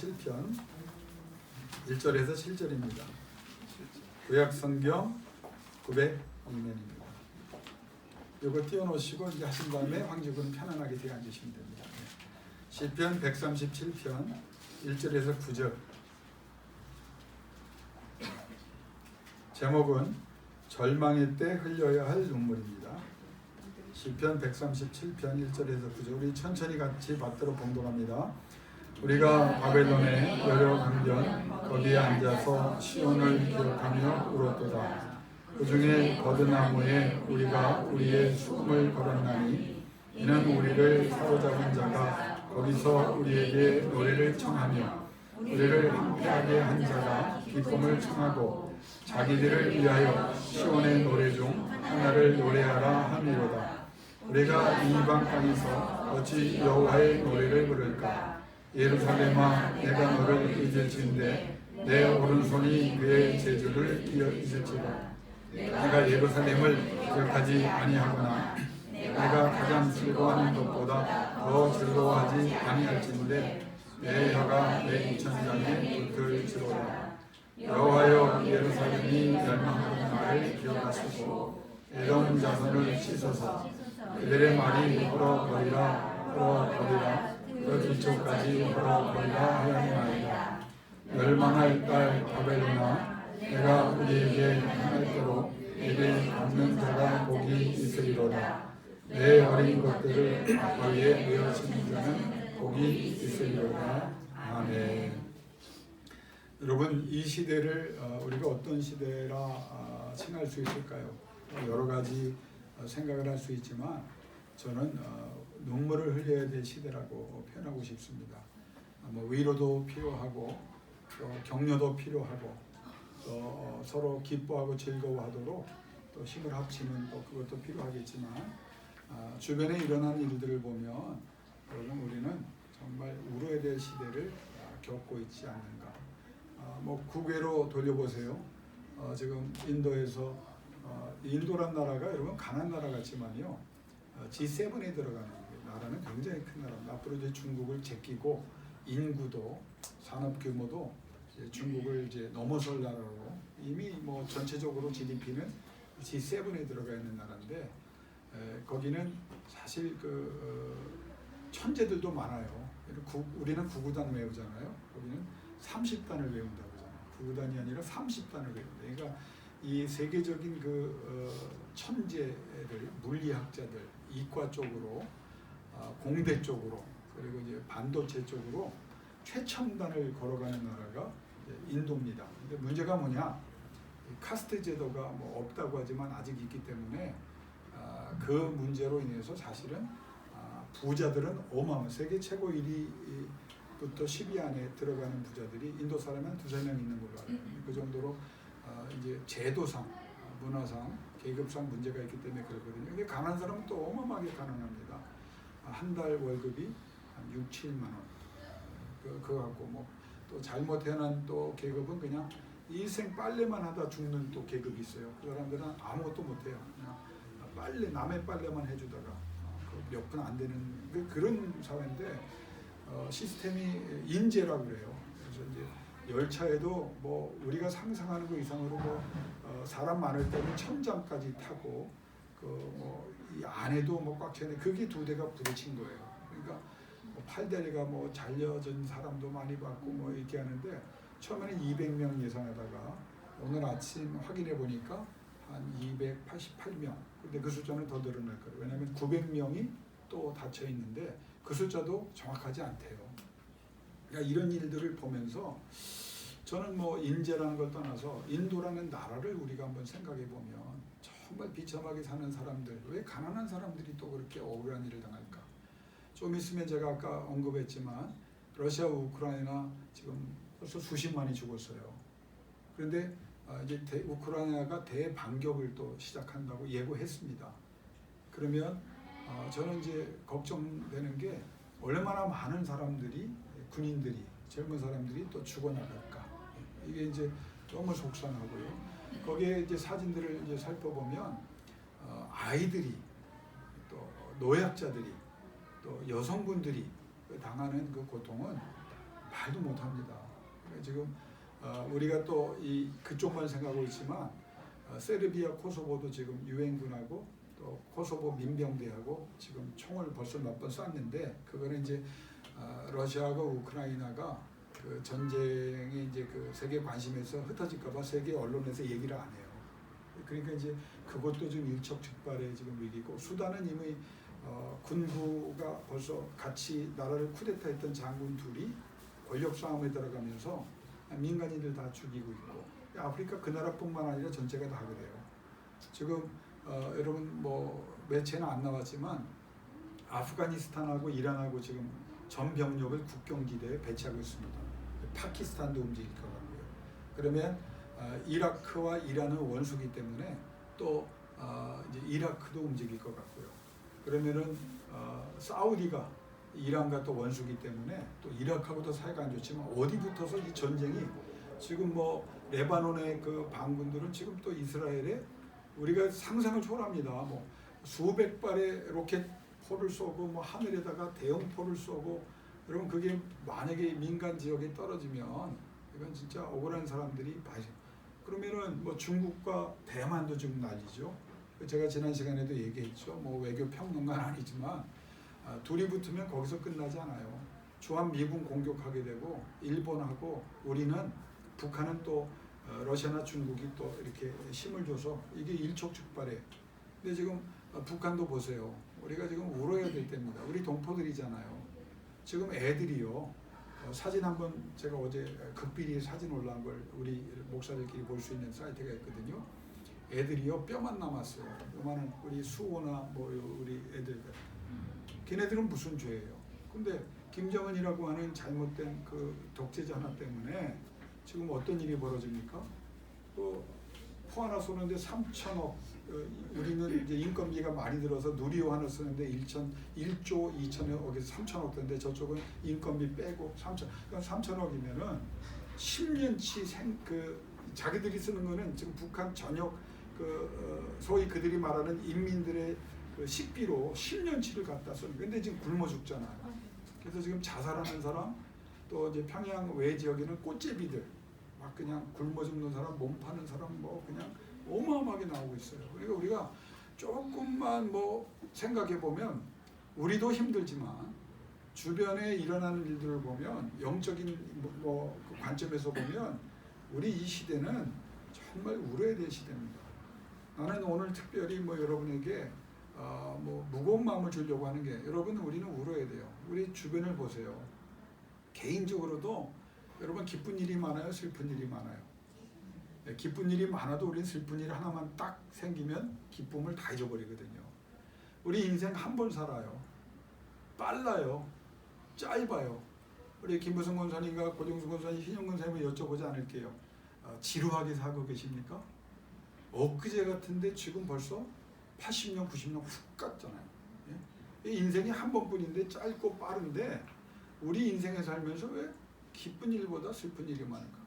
137편 1절에서 7절입니다. 구약성경 902면입니다. 이거 띄워놓으시고 이제 하신 다음에 황지구는 편안하게 뒤에 앉으시면 됩니다. 시편 137편 1절에서 9절. 제목은 절망의 때 흘려야 할 눈물입니다. 시편 137편 1절에서 9절. 우리 천천히 같이 받들어 봉독합니다. 우리가 바벨론의 여러 강변 거기에 앉아서 시온을 기억하며 울었도다. 그 중에 버드나무에 우리가 우리의 숨을 걸었나니 이는 우리를 사로잡은 자가 거기서 우리에게 노래를 청하며 우리를 황폐하게 한 자가 기쁨을 청하고 자기들을 위하여 시온의 노래 중 하나를 노래하라 함이로다. 우리가 이방 땅에서 어찌 여호와의 노래를 부를까? 예루살렘아, 내가 너를 잊을진데 내 오른손이 그의 제주를 잊을지라. 내가 예루살렘을 기억하지 아니하거나 내가 가장 즐거워하는 것보다 더 즐거워하지 아니할진데 내 혀가 내 이천장에 붙을지로다. 여호와여, 예루살렘이 멸망하는 날을 기억하시고 에돔 자손을 씻어서 그들의 말이 헐어버리라 그 뒤쪽까지 헐어버리라 하였나이다. 멸망할 딸 바벨론아, 내가 우리에게 행할대로 이를 갚는 자가 복이 있으리로다. 내 어린 것들을 거기에 내어치는 자는 복이 있으리로다. 아멘. 여러분, 이 시대를 우리가 어떤 시대라 칭할 수 있을까요? 여러 가지 생각을 할 수 있지만 저는 눈물을 흘려야 될 시대라고 표현하고 싶습니다. 위로도 필요하고 또 격려도 필요하고 또 서로 기뻐하고 즐거워하도록 또 힘을 합치는 또 그것도 필요하겠지만 주변에 일어난 일들을 보면 여러분, 우리는 정말 울어야 될 시대를 겪고 있지 않는가. 국외로 돌려보세요. 지금 인도에서 인도란 나라가 여러분 가난한 나라 같지만요, G7에 들어가는 나라는 굉장히 큰 나라입니다. 앞으로 이제 중국을 제끼고 인구도 산업 규모도 이제 중국을 이제 넘어설 나라로 이미 전체적으로 GDP는 G7에 들어가 있는 나라인데 거기는 사실 천재들도 많아요. 우리는 9구단 외우잖아요. 거기는 30단을 외운다고 하잖아요. 9구단이 아니라 30단을 외운다. 그러니까 이 세계적인 천재들, 물리학자들, 이과 쪽으로, 공대 쪽으로, 그리고 이제 반도체 쪽으로 최첨단을 걸어가는 나라가 인도입니다. 근데 문제가 뭐냐? 카스트 제도가 없다고 하지만 아직 있기 때문에 그 문제로 인해서 사실은 부자들은 어마어마한 세계 최고 1위부터 10위 안에 들어가는 부자들이 인도 사람은 한 2~3명 있는 걸로 알아요. 그 정도로 이제 제도상, 문화상, 계급상 문제가 있기 때문에 그렇거든요. 근데 가난한 사람은 또 어마어마하게 가난합니다. 한 달 월급이 한 6~7만 원. 그거 갖고 또 잘못 태어난 또 계급은 그냥 일생 빨래만 하다 죽는 또 계급이 있어요. 그 사람들은 아무것도 못해요. 그냥 남의 빨래만 해주다가 몇 분 안 되는 그런 사회인데 시스템이 인재라고 그래요. 그래서 이제 열차에도 우리가 상상하는 것 이상으로 사람 많을 때는 천장까지 타고 이 안에도 꽉 차있는데 그게 2대가 부딪힌 거예요. 그러니까 팔다리가 잘려진 사람도 많이 봤고 이렇게 하는데 처음에는 200명 예상하다가 오늘 아침 확인해 보니까 한 288명. 근데 그 숫자는 더 늘어날 거예요. 왜냐하면 900명이 또 닫혀 있는데 그 숫자도 정확하지 않대요. 그러니까 이런 일들을 보면서 저는 인재라는 걸 떠나서 인도라는 나라를 우리가 한번 생각해 보면 정말 비참하게 사는 사람들, 왜 가난한 사람들이 또 그렇게 억울한 일을 당할까? 좀 있으면 제가 아까 언급했지만 러시아, 우크라이나 지금 벌써 수십만이 죽었어요. 그런데 이제 우크라이나가 대반격을 또 시작한다고 예고했습니다. 그러면 저는 이제 걱정되는 게 얼마나 많은 사람들이, 군인들이, 젊은 사람들이 또 죽어나갈까. 이게 이제 너무 속상하고요. 거기에 이제 사진들을 이제 살펴보면 아이들이, 또 노약자들이, 또 여성분들이 당하는 그 고통은 말도 못합니다. 지금 우리가 또 이 그쪽만 생각하고 있지만 세르비아 코소보도 지금 유엔군하고 또 코소보 민병대하고 지금 총을 벌써 몇 번 쐈는데 그거는 이제 러시아하고 우크라이나가 그 전쟁에 이제 그 세계 관심에서 흩어질까봐 세계 언론에서 얘기를 안 해요. 그러니까 이제 그것도 지금 일촉즉발의 지금 위기고 수단은 이미 군부가 벌써 같이 나라를 쿠데타했던 장군 둘이 권력 싸움에 들어가면서 민간인들 다 죽이고 있고 아프리카 그 나라뿐만 아니라 전체가 다 그래요. 지금 여러분 뭐 매체는 안 나왔지만 아프가니스탄하고 이란하고 지금 전 병력을 국경지대에 배치하고 있습니다. 파키스탄도 움직일 것 같고요. 그러면 이라크와 이란은 원수기 때문에 또 이제 이라크도 움직일 것 같고요. 그러면은 사우디가 이란과 또 원수기 때문에 또 이라크하고도 사이가 안 좋지만 어디 붙어서 이 전쟁이 지금 뭐 레바논의 그 반군들은 지금 또 이스라엘에 우리가 상상을 초월합니다. 뭐 수백 발의 로켓 포를 쏘고 뭐 하늘에다가 대형 포를 쏘고 여러분 그게 만약에 민간 지역에 떨어지면 이건 진짜 억울한 사람들이 봐요. 그러면은 뭐 중국과 대만도 지금 난리죠. 제가 지난 시간에도 얘기했죠. 뭐 외교 평론가는 아니지만 둘이 붙으면 거기서 끝나지 않아요. 주한 미군 공격하게 되고 일본하고 우리는 북한은 또 러시아나 중국이 또 이렇게 힘을 줘서 이게 일촉즉발해. 근데 지금 북한도 보세요. 우리가 지금 울어야 될 때입니다. 우리 동포들이잖아요. 지금 애들이요. 사진 한번 제가 어제 극비리 사진 올라온 걸 우리 목사들끼리 볼 수 있는 사이트가 있거든요. 애들이요 뼈만 남았어요. 요만한 우리 수호나 뭐 우리 애들. 걔네들은 무슨 죄예요? 근데 김정은이라고 하는 잘못된 그 독재자 하나 때문에 지금 어떤 일이 벌어집니까? 또 포 하나 쏘는데 3천억. 우리는 이제 인건비가 많이 들어서 누리호 하나 쓰는데 1조 2천억에서 3천억 던데 저쪽은 인건비 빼고 3천. 그러니까 3천억이면은 10년치 자기들이 쓰는 거는 지금 북한 전역 소위 그들이 말하는 인민들의 그 식비로 10년치를 갖다 쓰는. 근데 지금 굶어 죽잖아요. 그래서 지금 자살하는 사람 또 이제 평양 외 지역에는 꽃제비들 막 그냥 굶어 죽는 사람, 몸 파는 사람 뭐 그냥 어마어마하게 나오고 있어요. 그러니까 우리가 조금만 뭐 생각해 보면 우리도 힘들지만 주변에 일어나는 일들을 보면 영적인 뭐 그 관점에서 보면 우리 이 시대는 정말 울어야 될 시대입니다. 나는 오늘 특별히 뭐 여러분에게 뭐 무거운 마음을 주려고 하는 게 여러분 우리는 울어야 돼요. 우리 주변을 보세요. 개인적으로도 여러분 기쁜 일이 많아요, 슬픈 일이 많아요. 기쁜 일이 많아도 우리는 슬픈 일 하나만 딱 생기면 기쁨을 다 잊어버리거든요. 우리 인생 한 번 살아요. 빨라요. 짧아요. 우리 김부성 권사님과 고정수 권사님, 신영 권사님을 여쭤보지 않을게요. 지루하게 살고 계십니까? 엊그제 같은데 지금 벌써 80년, 90년 훅 갔잖아요. 예? 인생이 한 번뿐인데 짧고 빠른데 우리 인생에 살면서 왜 기쁜 일보다 슬픈 일이 많을까?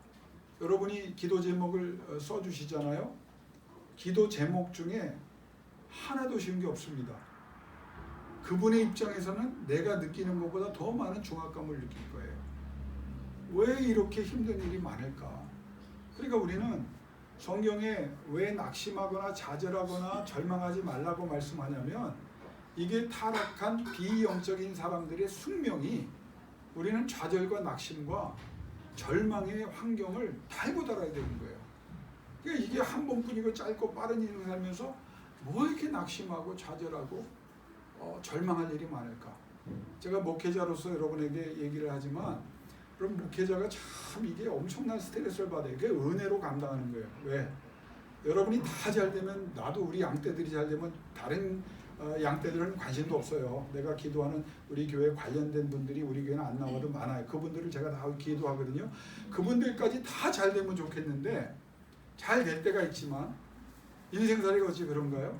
여러분이 기도 제목을 써주시잖아요. 기도 제목 중에 하나도 쉬운 게 없습니다. 그분의 입장에서는 내가 느끼는 것보다 더 많은 중압감을 느낄 거예요. 왜 이렇게 힘든 일이 많을까? 그러니까 우리는 성경에 왜 낙심하거나 좌절하거나 절망하지 말라고 말씀하냐면 이게 타락한 비영적인 사람들의 숙명이 우리는 좌절과 낙심과 절망의 환경을 달고 달아야 되는 거예요. 그러니까 이게 한 번뿐이고 짧고 빠른 일을 살면서 뭐 이렇게 낙심하고 좌절하고 절망할 일이 많을까? 제가 목회자로서 여러분에게 얘기를 하지만 그럼 목회자가 참 이게 엄청난 스트레스를 받아요. 그게 은혜로 감당하는 거예요. 왜? 여러분이 다 잘 되면 나도 우리 양떼들이 잘 되면 다른 양떼들은 관심도 없어요. 내가 기도하는 우리 교회 관련된 분들이 우리 교회는 안 나와도 많아요. 그분들을 제가 다 기도하거든요. 그분들까지 다 잘 되면 좋겠는데 잘 될 때가 있지만 인생살이가 어찌 그런가요?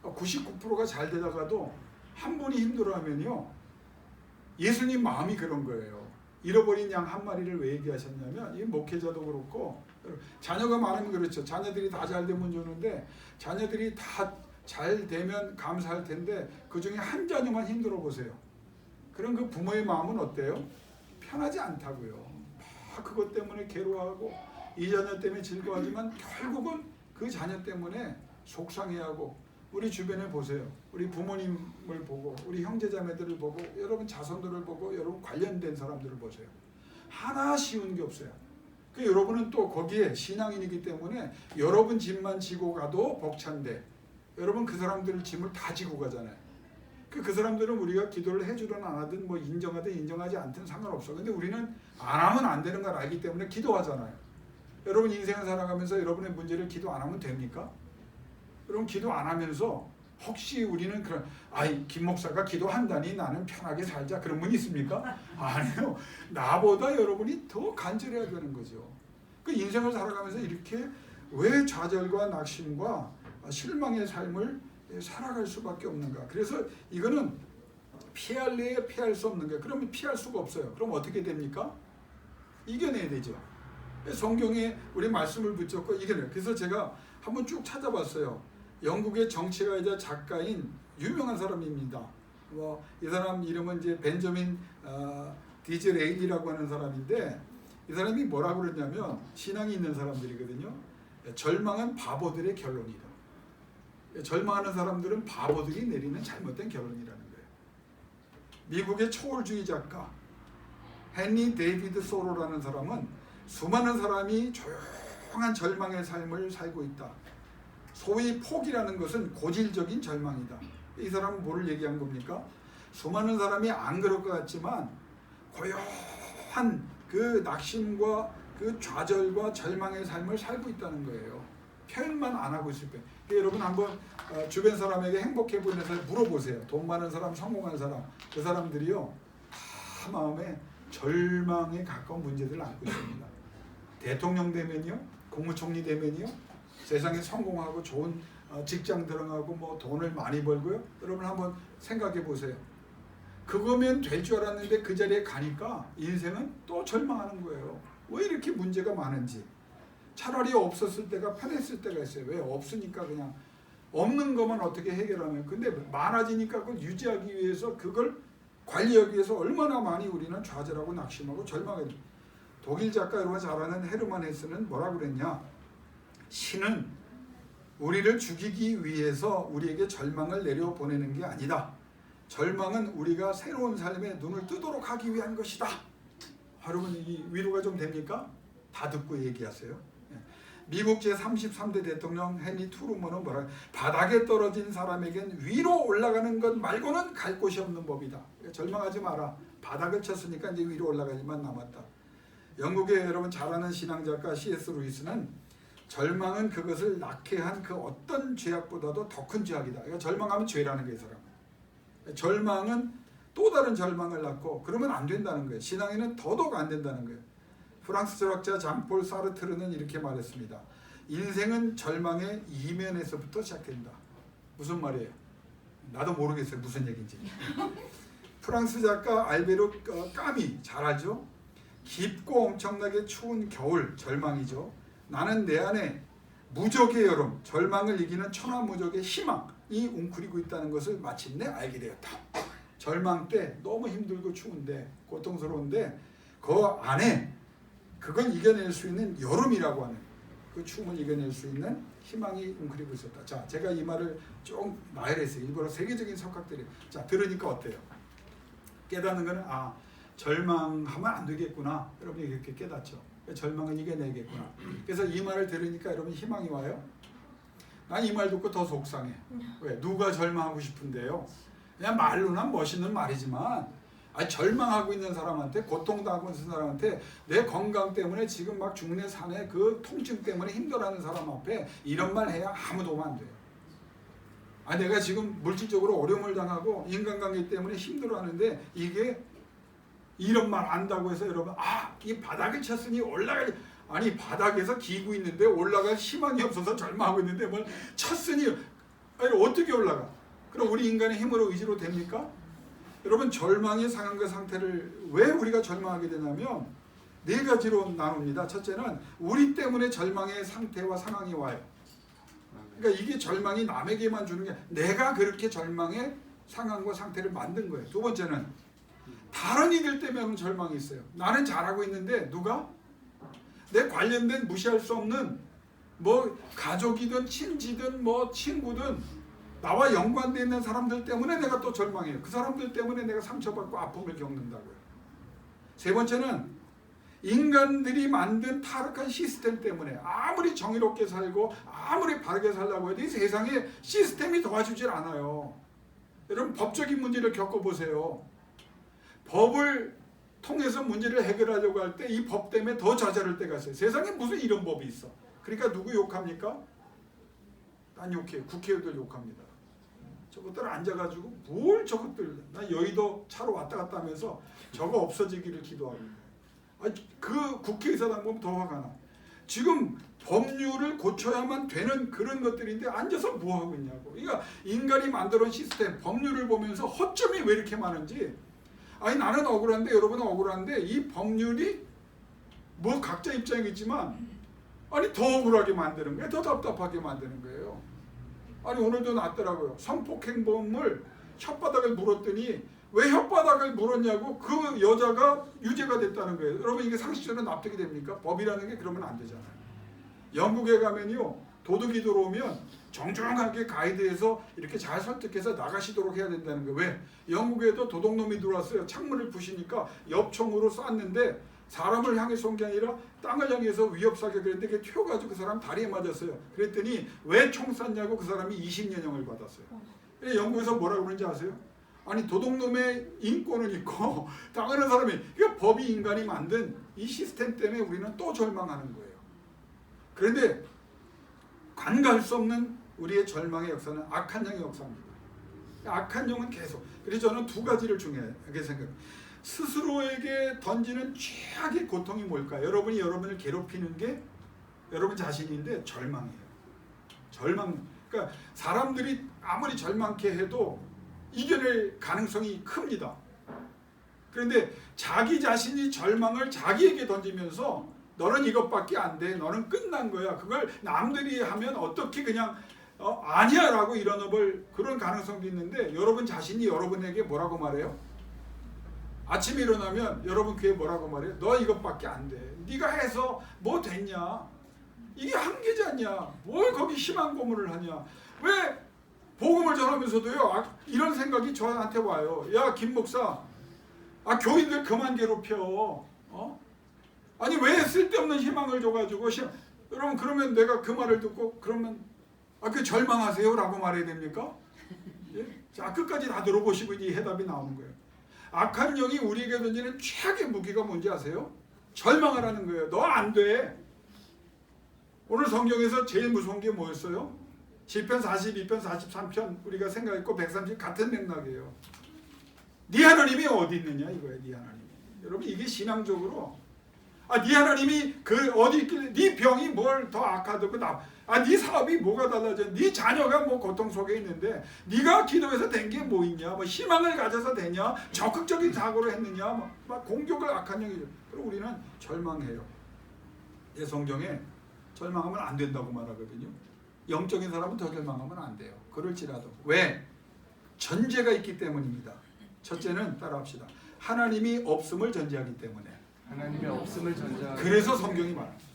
99%가 잘 되다가도 한 분이 힘들어하면요. 예수님 마음이 그런 거예요. 잃어버린 양 한 마리를 왜 얘기하셨냐면 이 목회자도 그렇고 자녀가 많으면 그렇죠. 자녀들이 다 잘 되면 좋은데 자녀들이 다 잘 되면 감사할 텐데 그 중에 한 자녀만 힘들어 보세요. 그럼 그 부모의 마음은 어때요? 편하지 않다고요. 막 그것 때문에 괴로워하고 이 자녀 때문에 즐거워하지만 결국은 그 자녀 때문에 속상해하고 우리 주변에 보세요. 우리 부모님을 보고 우리 형제자매들을 보고 여러분 자손들을 보고 여러분 관련된 사람들을 보세요. 하나 쉬운 게 없어요. 그 여러분은 또 거기에 신앙인이기 때문에 여러분 짐만 지고 가도 벅찬데 여러분 그 사람들 짐을 다 지고 가잖아요. 그 사람들은 우리가 기도를 해주든 안 하든 뭐 인정하든 인정하지 않든 상관없어. 근데 우리는 안 하면 안 되는 걸 알기 때문에 기도하잖아요. 여러분 인생을 살아가면서 여러분의 문제를 기도 안 하면 됩니까? 여러분 기도 안 하면서 혹시 우리는 그런 김 목사가 기도한다니 나는 편하게 살자 그런 분 있습니까? 아니요. 나보다 여러분이 더 간절해야 되는 거죠. 그 인생을 살아가면서 이렇게 왜 좌절과 낙심과 실망의 삶을 살아갈 수밖에 없는가? 그래서 이거는 피할래야 피할 수 없는 거예요. 그러면 피할 수가 없어요. 그럼 어떻게 됩니까? 이겨내야 되죠. 성경에 우리 말씀을 붙잡고 이겨내요. 그래서 제가 한번 쭉 찾아봤어요. 영국의 정치가이자 작가인 유명한 사람입니다. 이 사람 이름은 이제 벤저민 디즈레일이라고 하는 사람인데 이 사람이 뭐라고 그러냐면 신앙이 있는 사람들이거든요. 절망은 바보들의 결론이다. 절망하는 사람들은 바보들이 내리는 잘못된 결론이라는 거예요. 미국의 초월주의 작가 헨리 데이비드 소로라는 사람은 수많은 사람이 조용한 절망의 삶을 살고 있다. 소위 포기라는 것은 고질적인 절망이다. 이 사람은 뭐를 얘기한 겁니까? 수많은 사람이 안 그럴 것 같지만 고요한 그 낙심과 그 좌절과 절망의 삶을 살고 있다는 거예요. 표현만 안 하고 있을 때. 여러분 한번 주변 사람에게 행복해 보이는 사람 물어보세요. 돈 많은 사람, 성공한 사람. 그 사람들이요. 다 마음에 절망에 가까운 문제들을 안고 있습니다. 대통령 되면요. 국무총리 되면요. 세상에 성공하고 좋은 직장 들어가고 뭐 돈을 많이 벌고요. 여러분 한번 생각해 보세요. 그거면 될 줄 알았는데 그 자리에 가니까 인생은 또 절망하는 거예요. 왜 이렇게 문제가 많은지. 차라리 없었을 때가 편했을 때가 있어요. 왜? 없으니까 그냥 없는 것만 어떻게 해결하면. 근데 많아지니까 그걸 유지하기 위해서 그걸 관리하기 위해서 얼마나 많이 우리는 좌절하고 낙심하고 절망해요. 독일 작가 여러분 잘 아는 헤르만 헤스는 뭐라고 그랬냐. 신은 우리를 죽이기 위해서 우리에게 절망을 내려보내는 게 아니다. 절망은 우리가 새로운 삶에 눈을 뜨도록 하기 위한 것이다. 여러분 이 위로가 좀 됩니까? 다 듣고 얘기하세요. 미국 제33대 대통령 헨리 트루먼은 뭐라 바닥에 떨어진 사람에겐 위로 올라가는 것 말고는 갈 곳이 없는 법이다. 절망하지 마라. 바닥을 쳤으니까 이제 위로 올라가기만 남았다. 영국의 여러분 잘 아는 신앙작가 C.S. 루이스는 절망은 그것을 낳게 한 그 어떤 죄악보다도 더 큰 죄악이다. 그러니까 절망하면 죄라는 거예요, 사람. 절망은 또 다른 절망을 낳고 그러면 안 된다는 거예요. 신앙에는 더더욱 안 된다는 거예요. 프랑스 철학자 장폴 사르트르는 이렇게 말했습니다. 인생은 절망의 이면에서부터 시작된다. 무슨 말이에요? 나도 모르겠어요. 무슨 얘기인지. 프랑스 작가 알베르 까미 잘 알죠? 깊고 엄청나게 추운 겨울 절망이죠. 나는 내 안에 무적의 여름, 절망을 이기는 천하무적의 희망이 웅크리고 있다는 것을 마침내 알게 되었다. 절망 때 너무 힘들고 추운데 고통스러운데 그 안에 그걸 이겨낼 수 있는 여름이라고 하는 그 추움을 이겨낼 수 있는 희망이 웅크리고 있었다. 자, 제가 이 말을 좀 나열했어요. 일부러 세계적인 석학들이. 자, 들으니까 어때요? 깨닫는 거는 절망하면 안 되겠구나. 여러분이 이렇게 깨닫죠. 절망은 이겨내겠구나. 그래서 이 말을 들으니까 여러분 희망이 와요? 난 이 말 듣고 더 속상해. 왜? 누가 절망하고 싶은데요? 그냥 말로는 멋있는 말이지만 절망하고 있는 사람한테 고통당하고 있는 사람한테 내 건강 때문에 지금 막 죽네 사네 그 통증 때문에 힘들어하는 사람 앞에 이런 말 해야 아무 도움 안 돼요. 내가 지금 물질적으로 어려움을 당하고 인간관계 때문에 힘들어하는데 이게 이런 말 안다고 해서 여러분 이 바닥을 쳤으니 올라갈 바닥에서 기고 있는데 올라갈 희망이 없어서 절망하고 있는데 뭘 쳤으니 어떻게 올라가? 그럼 우리 인간의 힘으로 의지로 됩니까? 여러분 절망의 상황과 상태를 왜 우리가 절망하게 되냐면 네 가지로 나눕니다. 첫째는 우리 때문에 절망의 상태와 상황이 와요. 그러니까 이게 절망이 남에게만 주는 게 내가 그렇게 절망의 상황과 상태를 만든 거예요. 두 번째는 다른 이들 때문에 절망이 있어요. 나는 잘하고 있는데 누가? 내 관련된 무시할 수 없는 뭐 가족이든 친지든 뭐 친구든 나와 연관되어 있는 사람들 때문에 내가 또 절망해요. 그 사람들 때문에 내가 상처받고 아픔을 겪는다고요. 세 번째는 인간들이 만든 타락한 시스템 때문에 아무리 정의롭게 살고 아무리 바르게 살려고 해도 이 세상에 시스템이 도와주질 않아요. 여러분 법적인 문제를 겪어보세요. 법을 통해서 문제를 해결하려고 할 때 이 법 때문에 더 좌절할 때가 있어요. 세상에 무슨 이런 법이 있어. 그러니까 누구 욕합니까? 난 욕해요. 국회의원들 욕합니다. 저것들 앉아가지고 뭘 저것들, 나 여의도 차로 왔다 갔다 하면서 저거 없어지기를 기도합니다. 그 국회의사당 보면 더 화가 나. 지금 법률을 고쳐야만 되는 그런 것들인데 앉아서 뭐 하고 있냐고. 그러니까 인간이 만들어온 시스템, 법률을 보면서 허점이 왜 이렇게 많은지. 아니 나는 억울한데 여러분은 억울한데 이 법률이 뭐 각자 입장이겠지만 아니 더 억울하게 만드는 거예요. 더 답답하게 만드는 거예요. 아니 오늘도 났더라고요. 성폭행범을 혓바닥을 물었더니 왜 혓바닥을 물었냐고 그 여자가 유죄가 됐다는 거예요. 여러분 이게 상식적으로 납득이 됩니까? 법이라는 게 그러면 안 되잖아요. 영국에 가면요. 도둑이 들어오면 정중하게 가이드해서 이렇게 잘 설득해서 나가시도록 해야 된다는 거예요. 왜? 영국에도 도둑놈이 들어왔어요. 창문을 부시니까 엽총으로 쐈는데 사람을 향해 쏜 게 아니라 땅을 향해서 위협사격 그랬는데 그게 튀어가지고 그 사람 다리에 맞았어요. 그랬더니 왜 총 쐈냐고 그 사람이 20년형을 받았어요. 영국에서 뭐라고 그러는지 아세요? 아니 도둑놈의 인권은 있고 당하는 사람이 그러니까 법이 인간이 만든 이 시스템 때문에 우리는 또 절망하는 거예요. 그런데 간과할 수 없는 우리의 절망의 역사는 악한 영의 역사입니다. 악한 영은 계속. 그래서 저는 두 가지를 중요하게 생각해요. 스스로에게 던지는 최악의 고통이 뭘까? 여러분이 여러분을 괴롭히는 게 여러분 자신인데 절망이에요. 절망. 그러니까 사람들이 아무리 절망케 해도 이겨낼 가능성이 큽니다. 그런데 자기 자신이 절망을 자기에게 던지면서 너는 이것밖에 안 돼. 너는 끝난 거야. 그걸 남들이 하면 어떻게 그냥 아니야 라고 일어나볼 그런 가능성도 있는데 여러분 자신이 여러분에게 뭐라고 말해요? 아침에 일어나면 여러분 귀에 뭐라고 말해요? 너 이것밖에 안 돼. 네가 해서 뭐 됐냐? 이게 한계지 않냐? 뭘 거기 희망 고문을 하냐? 왜 복음을 전하면서도요 이런 생각이 저한테 와요. 야 김 목사, 교인들 그만 괴롭혀. 아니 왜 쓸데없는 희망을 줘가지고 여러분 그러면 내가 그 말을 듣고 그러면 그 절망하세요 라고 말해야 됩니까? 예? 자 끝까지 다 들어보시고 이 해답이 나오는 거예요. 악한 영이 우리에게 던지는 최악의 무기가 뭔지 아세요? 절망하라는 거예요. 너 안 돼. 오늘 성경에서 제일 무서운 게 뭐였어요? 시편 42편 43편 우리가 생각했고 130 같은 맥락이에요. 네 하나님이 어디 있느냐 이거예요. 네 하나님이. 여러분 이게 신앙적으로 네 하나님이 그 어디 있길래 네 병이 뭘 더 악하다고 네 사업이 뭐가 달라져? 네 자녀가 뭐 고통 속에 있는데 네가 기도해서 된 게 뭐 있냐? 뭐 희망을 가져서 되냐? 적극적인 사고를 했느냐? 막 공격을 악한 영이죠. 그리고 우리는 절망해요. 이 성경에 절망하면 안 된다고 말하거든요. 영적인 사람은 더 절망하면 안 돼요. 그럴지라도 왜? 전제가 있기 때문입니다. 첫째는 따라합시다. 하나님이 없음을 전제하기 때문에. 하나님의 없음을 전제하기. 그래서 성경이 말합니다.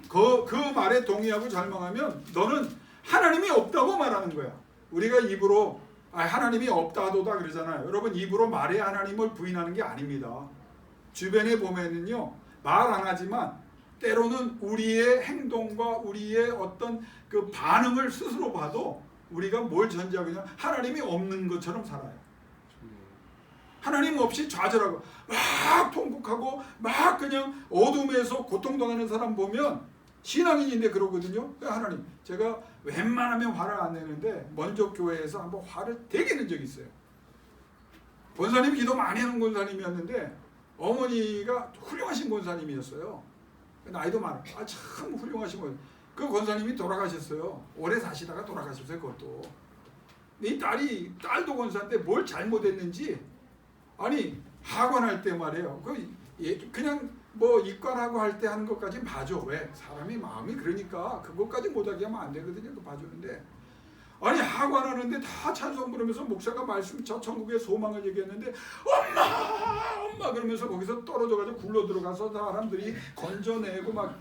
그 말에 동의하고 절망하면 너는 하나님이 없다고 말하는 거야. 우리가 입으로 하나님이 없다도다 그러잖아요. 여러분 입으로 말해 하나님을 부인하는 게 아닙니다. 주변에 보면은요 말 안 하지만 때로는 우리의 행동과 우리의 어떤 그 반응을 스스로 봐도 우리가 뭘 전제하고 있냐 하나님이 없는 것처럼 살아요. 하나님 없이 좌절하고 막 통곡하고 막 그냥 어둠에서 고통당하는 사람 보면 신앙인인데 그러거든요. 하나님 제가 웬만하면 화를 안 내는데 먼저 교회에서 한번 화를 되게 낸 적이 있어요. 권사님이 기도 많이 하는 권사님이었는데 어머니가 훌륭하신 권사님이었어요. 나이도 많아. 참 훌륭하신 분. 그 권사님이 돌아가셨어요. 오래 사시다가 돌아가셨어요. 그것도. 이 딸도 권사인데 뭘 잘못했는지 학원할 때 말이에요. 그냥 뭐 입관하고 할 때 하는 것까지 봐줘. 왜? 사람이 마음이 그러니까 그것까지 못하게 하면 안 되거든요. 그 봐주는데 아니 하관하는데 다 찬송 부르면서 목사가 말씀 저 천국의 소망을 얘기했는데 엄마 그러면서 거기서 떨어져가지고 굴러 들어가서 사람들이 건져내고 막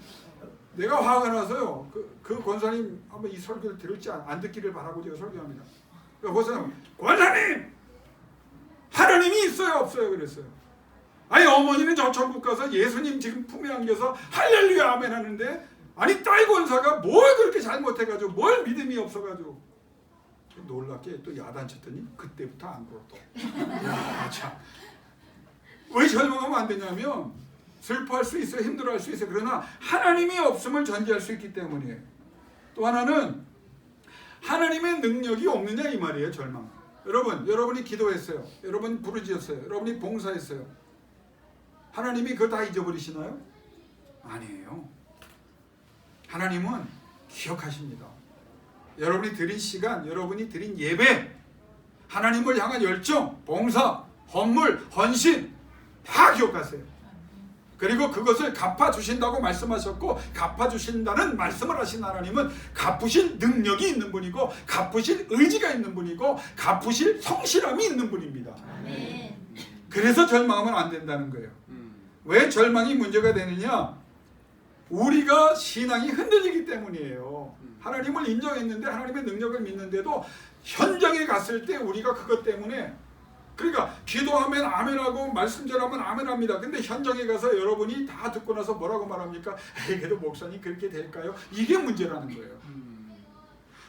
내가 화가 나서요. 그 권사님 한번 이 설교를 들을지 안 듣기를 바라고 제가 설교합니다. 그러니까 권사님 하나님이 있어요 없어요 그랬어요. 아니 어머니는 저 천국 가서 예수님 지금 품에 안겨서 할렐루야 아멘 하는데 아니 딸 권사가 뭘 그렇게 잘못해가지고 뭘 믿음이 없어가지고 놀랍게 또 야단쳤더니 그때부터 안 굴었다. 야, 참. 왜 절망하면 안 되냐면 슬퍼할 수 있어요. 힘들어할 수 있어요. 그러나 하나님이 없음을 전제할 수 있기 때문이에요. 또 하나는 하나님의 능력이 없느냐 이 말이에요. 절망. 여러분이 기도했어요. 여러분 부르짖었어요. 여러분이 봉사했어요. 하나님이 그거 다 잊어버리시나요? 아니에요. 하나님은 기억하십니다. 여러분이 드린 시간, 여러분이 드린 예배, 하나님을 향한 열정, 봉사, 헌물, 헌신 다 기억하세요. 그리고 그것을 갚아주신다고 말씀하셨고 갚아주신다는 말씀을 하신 하나님은 갚으실 능력이 있는 분이고 갚으실 의지가 있는 분이고 갚으실 성실함이 있는 분입니다. 아멘. 그래서 절망하면 안 된다는 거예요. 왜 절망이 문제가 되느냐? 우리가 신앙이 흔들리기 때문이에요. 하나님을 인정했는데 하나님의 능력을 믿는데도 현장에 갔을 때 우리가 그것 때문에 그러니까 기도하면 아멘하고 말씀 전하면 아멘합니다. 근데 현장에 가서 여러분이 다 듣고 나서 뭐라고 말합니까? 에이 그래도 목사님 그렇게 될까요? 이게 문제라는 거예요.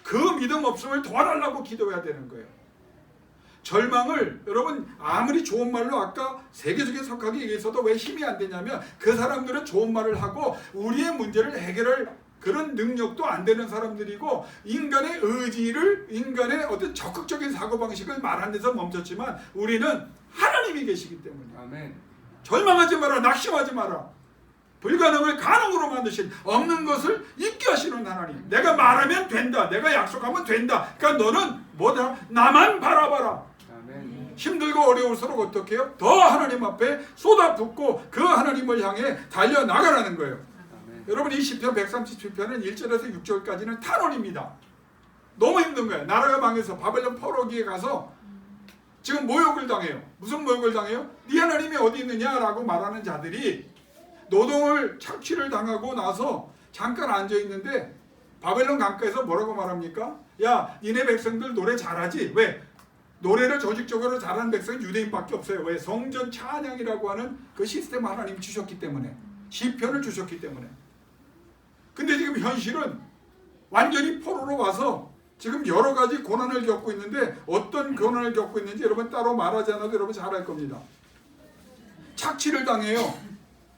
그 믿음 없음을 도와달라고 기도해야 되는 거예요. 절망을 여러분 아무리 좋은 말로 아까 세계적인 석학이 얘기해서도 왜 힘이 안 되냐면 그 사람들은 좋은 말을 하고 우리의 문제를 해결할 그런 능력도 안 되는 사람들이고 인간의 의지를 인간의 어떤 적극적인 사고방식을 말하는 데서 멈췄지만 우리는 하나님이 계시기 때문에 아멘. 절망하지 마라 낙심하지 마라 불가능을 가능으로 만드신 없는 것을 있게 하시는 하나님 내가 말하면 된다 내가 약속하면 된다 그러니까 너는 뭐다 나만 바라봐라 아멘. 힘들고 어려울수록 어떻게 해요? 더 하나님 앞에 쏟아붓고 그 하나님을 향해 달려나가라는 거예요. 여러분 이 시편 137편은 1절에서 6절까지는 탄원입니다. 너무 힘든 거예요. 나라가 망해서 바벨론 포로기에 가서 지금 모욕을 당해요. 무슨 모욕을 당해요? 네 하나님이 어디 있느냐라고 말하는 자들이 노동을 착취를 당하고 나서 잠깐 앉아있는데 바벨론 강가에서 뭐라고 말합니까? 야 니네 백성들 노래 잘하지? 왜? 노래를 조직적으로 잘하는 백성은 유대인밖에 없어요. 왜? 성전 찬양이라고 하는 그 시스템을 하나님이 주셨기 때문에 시편을 주셨기 때문에 근데 지금 현실은 완전히 포로로 와서 지금 여러 가지 고난을 겪고 있는데 어떤 고난을 겪고 있는지 여러분 따로 말하지 않아도 여러분 잘 알 겁니다. 착취를 당해요.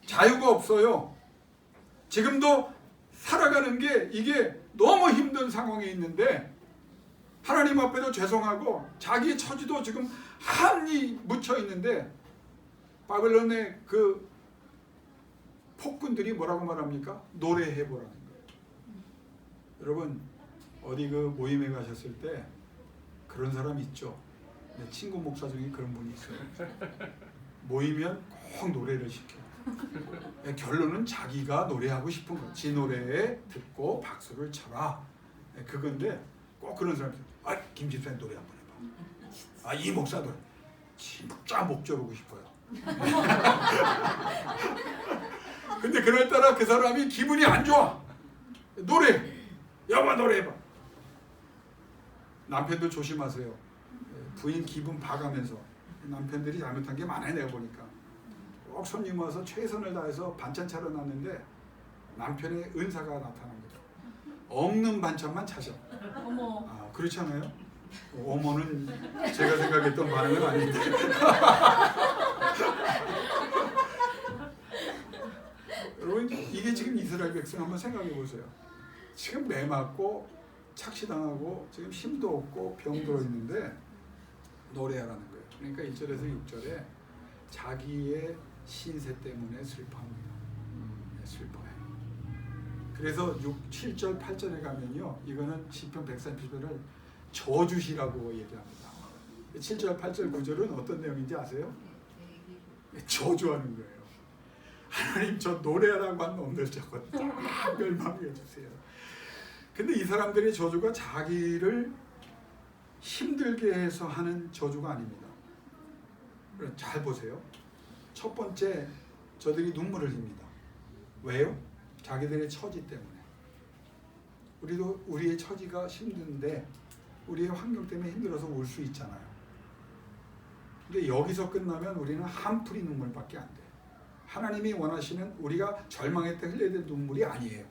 자유가 없어요. 지금도 살아가는 게 이게 너무 힘든 상황에 있는데 하나님 앞에도 죄송하고 자기의 처지도 지금 한이 묻혀 있는데 바벨론의 그 폭군들이 뭐라고 말합니까? 노래해보라는 거예요. 여러분 어디 그 모임에 가셨을 때 그런 사람 있죠. 내 친구 목사 중에 그런 분이 있어요. 모이면 꼭 노래를 시켜요. 결론은 자기가 노래하고 싶은 거. 지 노래에 듣고 박수를 쳐라. 그건데 꼭 그런 사람이 아, 김 집사님 노래 한번 해봐. 아, 이 목사 노래 진짜 목 조르고 싶어요. 근데 그날따라 그 사람이 기분이 안 좋아. 노래 여봐 노래해봐. 남편도 조심하세요. 부인 기분 봐가면서 남편들이 잘못한 게 많아요. 내가 보니까 꼭 손님 와서 최선을 다해서 반찬 차려놨는데 남편의 은사가 나타난 거죠. 없는 반찬만 찾아. 어머. 아, 그렇지 않아요? 어머는 제가 생각했던 반응은 아닌데. 여러분 이게 지금 이스라엘 백성 한번 생각해 보세요. 지금 매 맞고 착시당하고 지금 힘도 없고 병들어 있는데 노래하라는 거예요. 그러니까 1절에서 6절에 자기의 신세 때문에 슬퍼합니다. 슬퍼해요. 그래서 7절 8절에 가면요. 이거는 시편 137편을 저주시라고 얘기합니다. 7절 8절 9절은 어떤 내용인지 아세요? 저주하는 거예요. 하나님 저 노래하라고 한 놈들 저거 딱 멸망해 주세요. 근데 이 사람들의 저주가 자기를 힘들게 해서 하는 저주가 아닙니다. 잘 보세요. 첫 번째, 저들이 눈물을 흘립니다. 왜요? 자기들의 처지 때문에. 우리도 우리의 처지가 힘든데 우리의 환경 때문에 힘들어서 울 수 있잖아요. 근데 여기서 끝나면 우리는 한풀이 눈물밖에 안 돼요. 하나님이 원하시는 우리가 절망할 때 흘려야 될 눈물이 아니에요.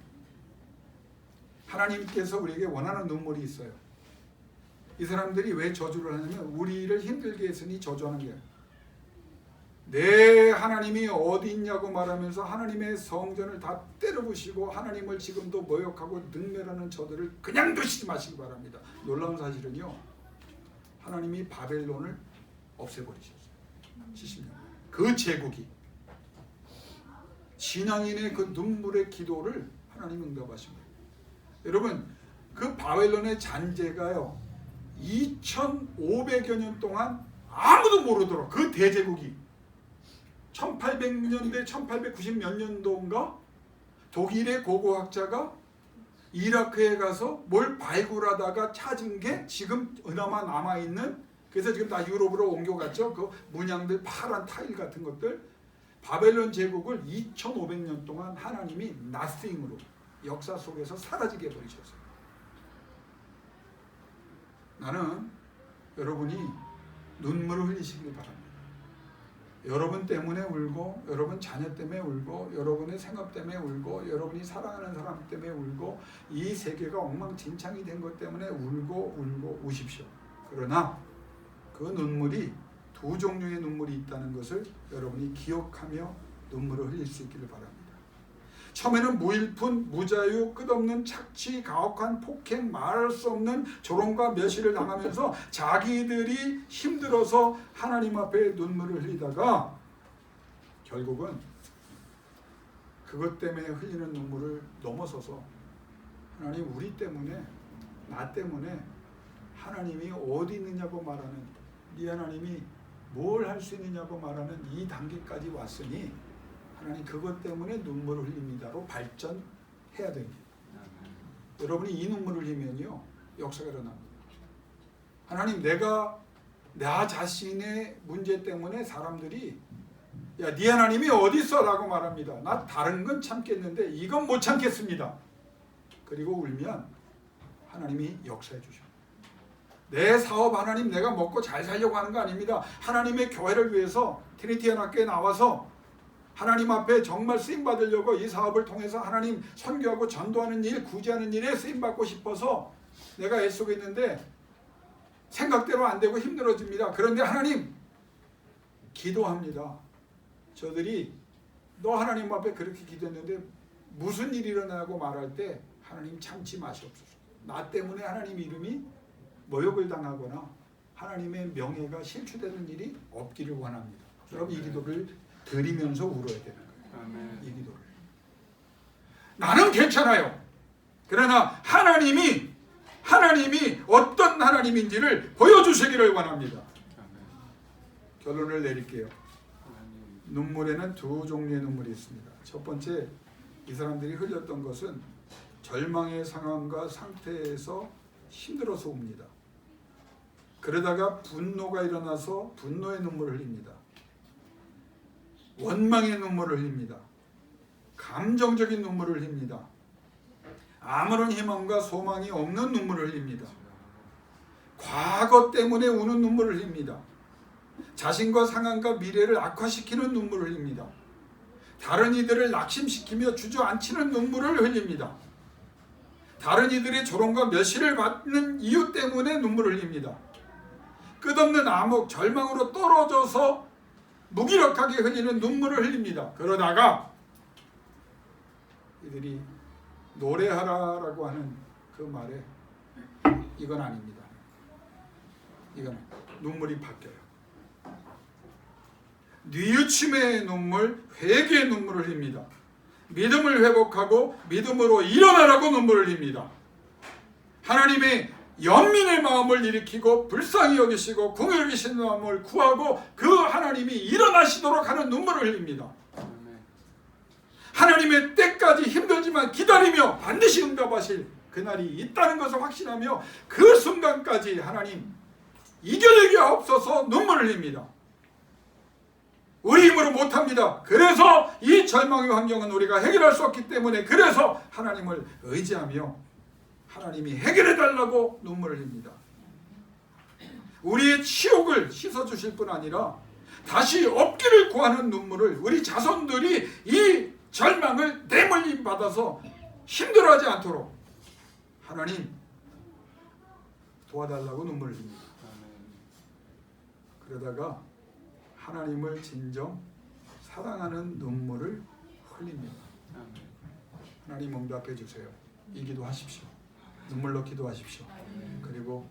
하나님께서 우리에게 원하는 눈물이 있어요. 이 사람들이 왜 저주를 하냐면 우리를 힘들게 했으니 저주하는 거예요. 내 하나님이 어디 있냐고 말하면서 하나님의 성전을 다 때려부시고 하나님을 지금도 모욕하고 능멸하는 저들을 그냥 두시지 마시기 바랍니다. 놀라운 사실은요, 하나님이 바벨론을 없애버리셨어요. 70년. 그 제국이 신앙인의 그 눈물의 기도를 하나님 응답하신 거예요. 여러분, 그 바벨론의 잔재가요 2500여 년 동안 아무도 모르도록, 그 대제국이 1800년대 1890 몇 년도인가 독일의 고고학자가 이라크에 가서 뭘 발굴하다가 찾은 게 지금 그나마 남아있는, 그래서 지금 다 유럽으로 옮겨갔죠. 그 문양들, 파란 타일 같은 것들. 바벨론 제국을 2500년 동안 하나님이 nothing으로 역사 속에서 사라지게 해버리셨어요. 나는 여러분이 눈물을 흘리시길 바랍니다. 여러분 때문에 울고, 여러분 자녀 때문에 울고, 여러분의 생업 때문에 울고, 여러분이 사랑하는 사람 때문에 울고, 이 세계가 엉망진창이 된 것 때문에 울고 우십시오. 그러나 그 눈물이 두 종류의 눈물이 있다는 것을 여러분이 기억하며 눈물을 흘릴 수 있기를 바랍니다. 처음에는 무일푼, 무자유, 끝없는 착취, 가혹한 폭행, 말할 수 없는 조롱과 멸시를 당하면서 자기들이 힘들어서 하나님 앞에 눈물을 흘리다가 결국은 그것 때문에 흘리는 눈물을 넘어서서 하나님, 우리 때문에, 나 때문에 하나님이 어디 있느냐고 말하는, 이 하나님이 뭘 할 수 있느냐고 말하는 이 단계까지 왔으니 하나님 그것 때문에 눈물을 흘립니다로 발전해야 됩니다. 여러분이 이 눈물을 흘리면요 역사가 일어납니다. 하나님, 내가 나 자신의 문제 때문에 사람들이 야, 네 하나님이 어디 있어? 라고 말합니다. 나 다른 건 참겠는데 이건 못 참겠습니다. 그리고 울면 하나님이 역사해 주십니다. 내 사업 하나님, 내가 먹고 잘 살려고 하는 거 아닙니다. 하나님의 교회를 위해서 트리니티 연합교회에 나와서 하나님 앞에 정말 쓰임받으려고 이 사업을 통해서 하나님 선교하고 전도하는 일, 구제하는 일에 쓰임받고 싶어서 내가 애쓰고 있는데 생각대로 안 되고 힘들어집니다. 그런데 하나님, 기도합니다. 저들이 너 하나님 앞에 그렇게 기도했는데 무슨 일이 일어나고 말할 때 하나님 참지 마시옵소서. 나 때문에 하나님 이름이 모욕을 당하거나 하나님의 명예가 실추되는 일이 없기를 원합니다. 여러분, 이 기도를 드리면서 울어야 되는 거예요. 아멘. 이 기도를. 나는 괜찮아요. 그러나 하나님이 어떤 하나님인지를 보여주시기를 원합니다. 아멘. 결론을 내릴게요. 하나님. 눈물에는 두 종류의 눈물이 있습니다. 첫 번째, 이 사람들이 흘렸던 것은 절망의 상황과 상태에서 힘들어서 웁니다. 그러다가 분노가 일어나서 분노의 눈물을 흘립니다. 원망의 눈물을 흘립니다. 감정적인 눈물을 흘립니다. 아무런 희망과 소망이 없는 눈물을 흘립니다. 과거 때문에 우는 눈물을 흘립니다. 자신과 상황과 미래를 악화시키는 눈물을 흘립니다. 다른 이들을 낙심시키며 주저앉히는 눈물을 흘립니다. 다른 이들의 조롱과 멸시를 받는 이유 때문에 눈물을 흘립니다. 끝없는 암흑, 절망으로 떨어져서 무기력하게 흘리는 눈물을 흘립니다. 그러다가 이들이 노래하라라고 하는 그 말에 이건 아닙니다. 이건 눈물이 바뀌어요. 뉘우침의 눈물, 회개의 눈물을 흘립니다. 믿음을 회복하고 믿음으로 일어나라고 눈물을 흘립니다. 하나님의 연민의 마음을 일으키고 불쌍히 여기시고 궁히 여기시는 마음을 구하고 그 하나님이 일어나시도록 하는 눈물을 흘립니다. 하나님의 때까지 힘들지만 기다리며 반드시 응답하실 그날이 있다는 것을 확신하며 그 순간까지 하나님 이겨내기 없어서 눈물을 흘립니다. 우리 힘으로 못합니다. 그래서 이 절망의 환경은 우리가 해결할 수 없기 때문에 그래서 하나님을 의지하며 하나님이 해결해달라고 눈물을 흘립니다. 우리의 치욕을 씻어주실 뿐 아니라 다시 없기를 구하는 눈물을 우리 자손들이 이 절망을 내몰림 받아서 힘들어하지 않도록 하나님 도와달라고 눈물을 흘립니다. 그러다가 하나님을 진정 사랑하는 눈물을 흘립니다. 하나님 응답해 주세요. 이 기도하십시오. 눈물로 기도하십시오. 그리고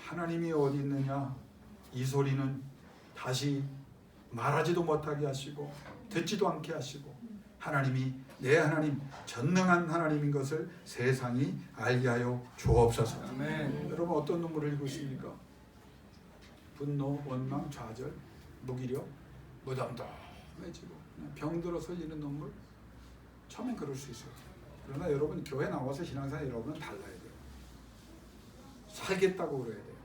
하나님이 어디 있느냐 이 소리는 다시 말하지도 못하게 하시고 듣지도 않게 하시고 하나님이 내 하나님 전능한 하나님인 것을 세상이 알게 하여 주옵소서. 아멘. 여러분 어떤 눈물을 흘리고 있습니까? 분노, 원망, 좌절, 무기력, 무덤덤해지고 병들어서 흘리는 눈물. 처음엔 그럴 수 있어요. 그러나 여러분 교회 나와서 신앙생활 여러분은 달라야 돼요. 살겠다고 그래야 돼요.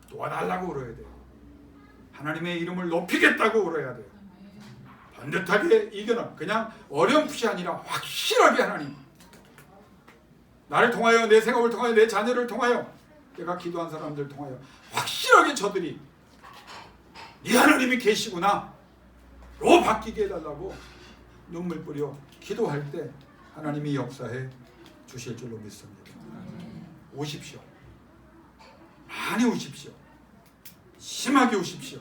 도와달라고 그래야 돼요. 하나님의 이름을 높이겠다고 그래야 돼요. 반듯하게 이겨나 그냥 어렴풋이 아니라 확실하게 하나님 나를 통하여 내 생업을 통하여 내 자녀를 통하여 내가 기도한 사람들 통하여 확실하게 저들이 네 하나님이 계시구나 로 바뀌게 해달라고 눈물 뿌려 기도할 때 하나님이 역사해 주실 줄로 믿습니다. 오십시오. 많이 오십시오. 심하게 오십시오.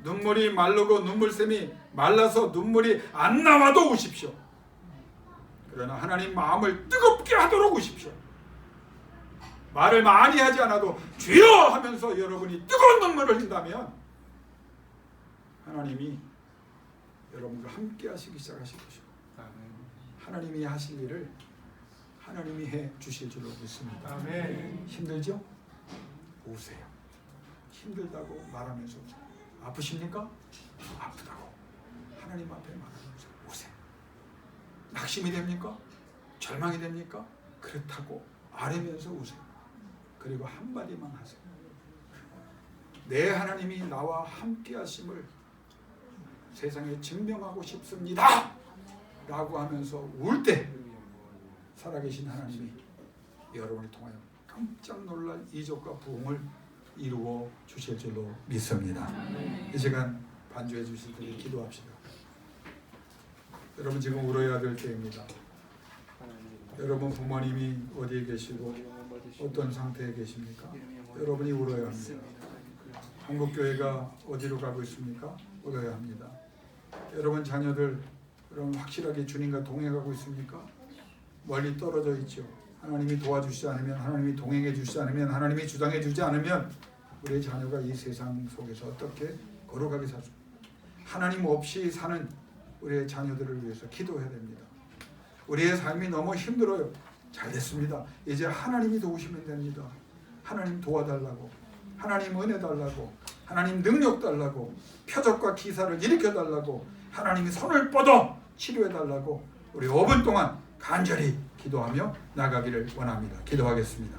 눈물이 마르고 눈물샘이 말라서 눈물이 안 나와도 오십시오. 그러나 하나님 마음을 뜨겁게 하도록 오십시오. 말을 많이 하지 않아도 주여 하면서 여러분이 뜨거운 눈물을 흘린다면 하나님이 여러분과 함께 하시기 시작하실 것이고 하나님이 하실 일을 하나님이 해 주실 줄로 믿습니다. 아멘. 힘들죠? 오세요. 힘들다고 말하면서 아프십니까? 아프다고 하나님 앞에 말하면서 오세요. 낙심이 됩니까? 절망이 됩니까? 그렇다고 아뢰면서 오세요. 그리고 한마디만 하세요. 내 하나님이 나와 함께 하심을 세상에 증명하고 싶습니다 라고 하면서 울 때 살아계신 하나님이 여러분을 통하여 깜짝 놀랄 이적과 부흥을 이루어 주실 줄로 믿습니다. 이 시간 반주해 주실 분이 기도합시다. 여러분 지금 울어야 될 때입니다. 여러분 부모님이 어디에 계시고 어떤 상태에 계십니까? 여러분이 울어야 합니다. 한국교회가 어디로 가고 있습니까? 울어야 합니다. 여러분 자녀들 여러분 확실하게 주님과 동행하고 있습니까? 멀리 떨어져 있죠. 하나님이 도와주시지 않으면 하나님이 동행해 주시지 않으면 하나님이 주장해 주지 않으면 우리의 자녀가 이 세상 속에서 어떻게 걸어가게 사죠. 하나님 없이 사는 우리의 자녀들을 위해서 기도해야 됩니다. 우리의 삶이 너무 힘들어요. 잘 됐습니다. 이제 하나님이 도우시면 됩니다. 하나님 도와달라고 하나님 은혜 달라고 하나님 능력 달라고 표적과 기사를 일으켜 달라고 하나님이 손을 뻗어 치료해 달라고 우리 5분 동안 간절히 기도하며 나가기를 원합니다. 기도하겠습니다.